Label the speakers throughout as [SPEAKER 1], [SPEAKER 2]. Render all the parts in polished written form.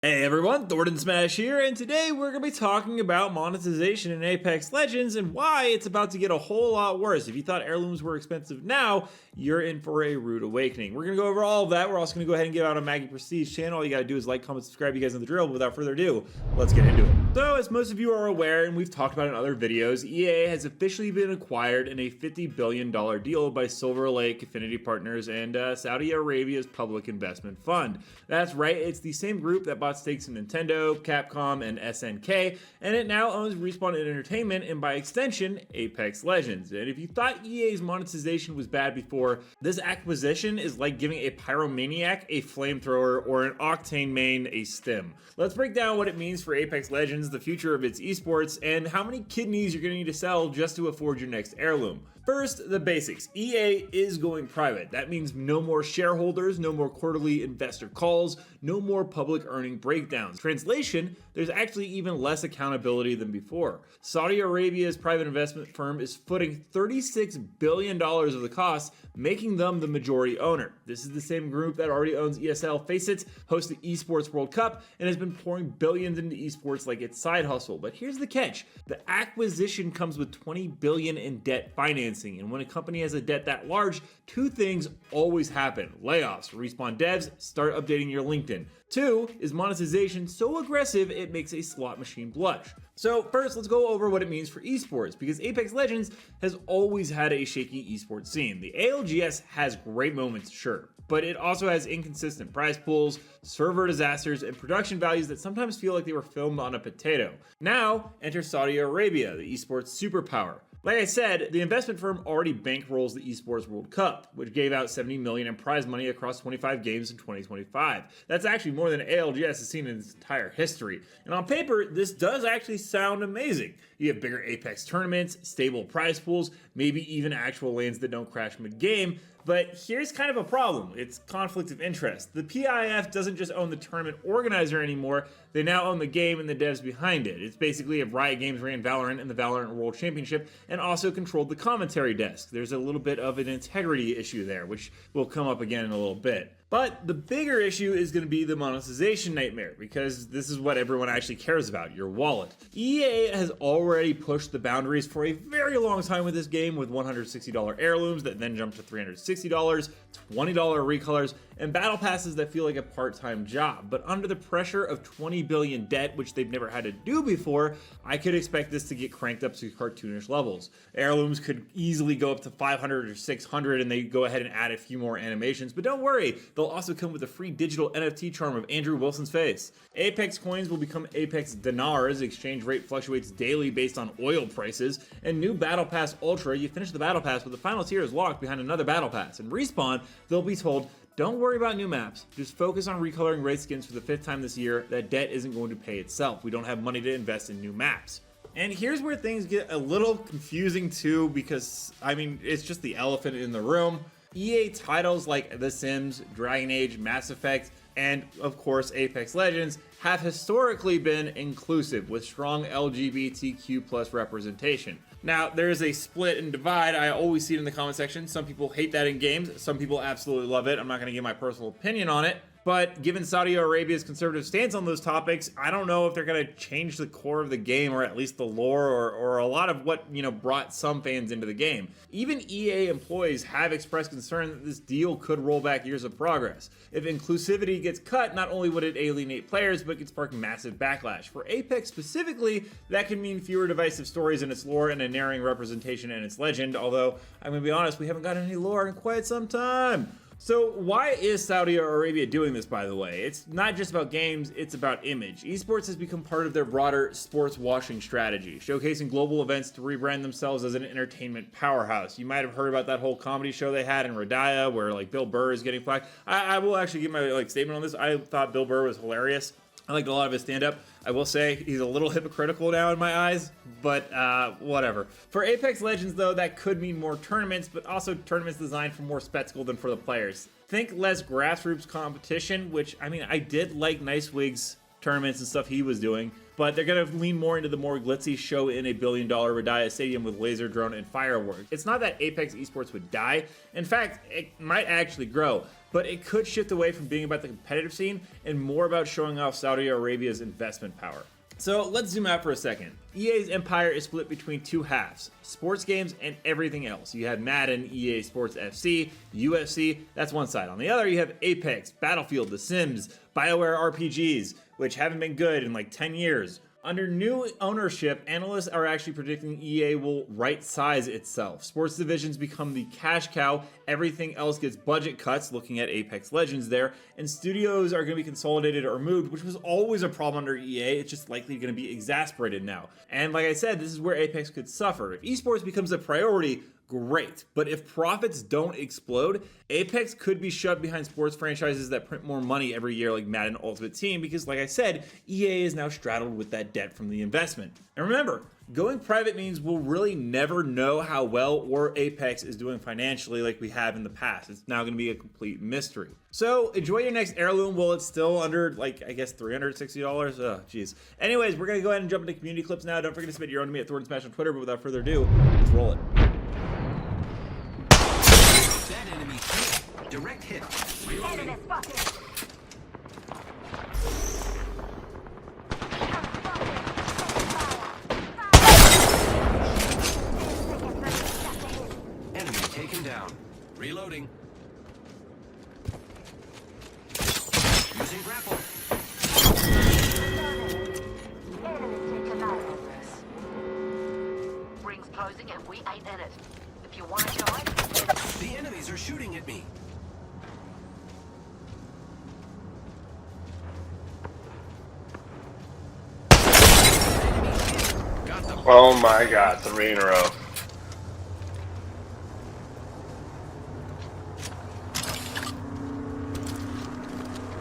[SPEAKER 1] Hey everyone, Thornton Smash here, and today we're going to be talking about monetization in Apex Legends and why it's about to get a whole lot worse. If you thought heirlooms were expensive now, you're in for a rude awakening. We're going to go over all of that. We're also going to go ahead and give out a Maggie Prestige channel. All you got to do is like, comment, subscribe. You guys know the drill. But without further ado, let's get into it. So, as most of you are aware, and we've talked about in other videos, EA has officially been acquired in a $50 billion deal by Silver Lake, Affinity Partners, and Saudi Arabia's Public Investment Fund. That's right, it's the same group that bought stakes in Nintendo, Capcom, and SNK, and it now owns Respawn Entertainment and by extension, Apex Legends. And if you thought EA's monetization was bad before, this acquisition is like giving a pyromaniac a flamethrower or an octane main a stim. Let's break down what it means for Apex Legends, the future of its esports, and how many kidneys you're going to need to sell just to afford your next heirloom. First, the basics. EA is going private. That means no more shareholders, no more quarterly investor calls, no more public earning breakdowns. Translation, there's actually even less accountability than before. Saudi Arabia's private investment firm is footing $36 billion of the costs, making them the majority owner. This is the same group that already owns ESL Faceit, hosts the Esports World Cup, and has been pouring billions into esports like its side hustle. But here's the catch. The acquisition comes with $20 billion in debt financing, and when a company has a debt that large, two things always happen. Layoffs. Respawn devs, start updating your LinkedIn. Two is monetization so aggressive it makes a slot machine blush. So first, let's go over what it means for esports, because Apex Legends has always had a shaky esports scene. The ALGS has great moments, sure, but it also has inconsistent prize pools, server disasters, and production values that sometimes feel like they were filmed on a potato. Now, enter Saudi Arabia, the esports superpower. Like I said, the investment firm already bankrolls the Esports World Cup, which gave out $70 million in prize money across 25 games in 2025. That's actually more than ALGS has seen in its entire history. And on paper, this does actually sound amazing. You have bigger Apex tournaments, stable prize pools, maybe even actual lanes that don't crash mid-game. But here's kind of a problem. It's conflict of interest. The PIF doesn't just own the tournament organizer anymore, they now own the game and the devs behind it. It's basically if Riot Games ran Valorant and the Valorant World Championship and also controlled the commentary desk. There's a little bit of an integrity issue there, which will come up again in a little bit. But the bigger issue is going to be the monetization nightmare, because this is what everyone actually cares about, your wallet. EA has already pushed the boundaries for a very long time with this game, with $160 heirlooms that then jump to $360, $20 recolors, and battle passes that feel like a part-time job. But under the pressure of $20 billion debt, which they've never had to do before, I could expect this to get cranked up to cartoonish levels. Heirlooms could easily go up to 500 or 600, and they go ahead and add a few more animations, but don't worry, they'll also come with a free digital NFT charm of Andrew Wilson's face. Apex coins will become Apex dinars, the exchange rate fluctuates daily based on oil prices, and new Battle Pass Ultra, you finish the Battle Pass, but the final tier is locked behind another Battle Pass. And Respawn, they'll be told, don't worry about new maps, just focus on recoloring race skins for the 5th time this year. That debt isn't going to pay itself. We don't have money to invest in new maps. And here's where things get a little confusing too, because, I mean, it's just the elephant in the room. EA titles like The Sims, Dragon Age, Mass Effect, and of course Apex Legends have historically been inclusive with strong LGBTQ+ representation. Now, there is a split and divide. I always see it in the comment section. Some people hate that in games. Some people absolutely love it. I'm not going to give my personal opinion on it. But given Saudi Arabia's conservative stance on those topics, I don't know if they're going to change the core of the game, or at least the lore, or a lot of what, brought some fans into the game. Even EA employees have expressed concern that this deal could roll back years of progress. If inclusivity gets cut, not only would it alienate players, but could spark massive backlash. For Apex specifically, that could mean fewer divisive stories in its lore and a narrowing representation in its legend, although, I'm going to be honest, we haven't gotten any lore in quite some time. So why is Saudi Arabia doing this, by the way? It's not just about games, it's about image. Esports has become part of their broader sports washing strategy, showcasing global events to rebrand themselves as an entertainment powerhouse. You might have heard about that whole comedy show they had in Radaya where Bill Burr is getting flagged. I will actually give my statement on this. I thought Bill Burr was hilarious. I liked a lot of his stand-up. I will say he's a little hypocritical now in my eyes, but whatever. For Apex Legends, though, that could mean more tournaments, but also tournaments designed for more spectacle than for the players. Think less grassroots competition, which, I mean, I did like Nicewig's tournaments and stuff he was doing, but they're going to lean more into the more glitzy show in a $1 billion Radia stadium with laser, drone, and fireworks. It's not that Apex esports would die. In fact, it might actually grow, but it could shift away from being about the competitive scene and more about showing off Saudi Arabia's investment power. So let's zoom out for a second. EA's empire is split between two halves, sports games and everything else. You have Madden, EA Sports FC, UFC, that's one side. On the other, you have Apex, Battlefield, The Sims, BioWare RPGs, which haven't been good in like 10 years. Under new ownership, analysts are actually predicting EA will right-size itself. Sports divisions become the cash cow, everything else gets budget cuts, looking at Apex Legends there, and studios are going to be consolidated or moved, which was always a problem under EA. It's just likely going to be exacerbated now. And like I said, this is where Apex could suffer. If esports becomes a priority, great. But if profits don't explode, Apex could be shoved behind sports franchises that print more money every year like Madden Ultimate Team because, like I said, EA is now straddled with that debt from the investment. And remember, going private means we'll really never know how well or Apex is doing financially like we have in the past. It's now going to be a complete mystery. So enjoy your next Heirloom while it's still under, like, I guess $360. Oh, jeez. Anyways, we're going to go ahead and jump into community clips now. Don't forget to submit your own to me at Thornton Smash on Twitter, but without further ado, let's roll it.
[SPEAKER 2] That enemy hit. Direct hit.
[SPEAKER 3] Enemy spotted.
[SPEAKER 2] Enemy taken down. Reloading. Using grapple.
[SPEAKER 3] Enemy taken out of this. Rings closing and we ain't in it. If you want to join,
[SPEAKER 2] The enemies are shooting at me. Got them.
[SPEAKER 4] Oh my god, 3 in a row.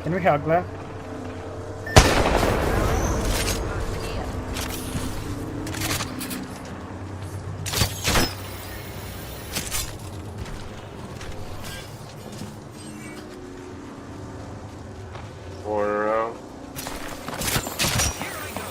[SPEAKER 5] Can we hug left?
[SPEAKER 4] Four in a row.
[SPEAKER 2] Here I go.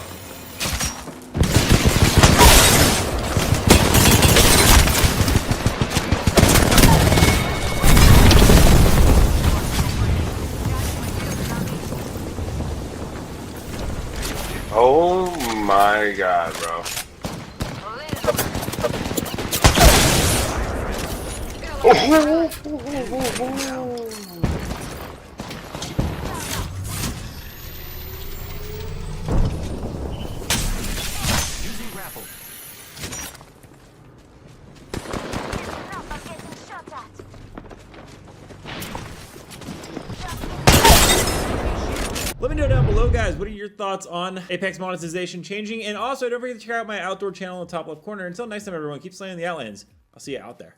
[SPEAKER 4] Oh my god, bro.
[SPEAKER 2] Using grapple.
[SPEAKER 3] I'm getting shot at.
[SPEAKER 1] Let me know down below, guys, what are your thoughts on Apex monetization changing? And also, don't forget to check out my outdoor channel in the top left corner. Until next time, everyone, keep slaying the Outlands. I'll see you out there.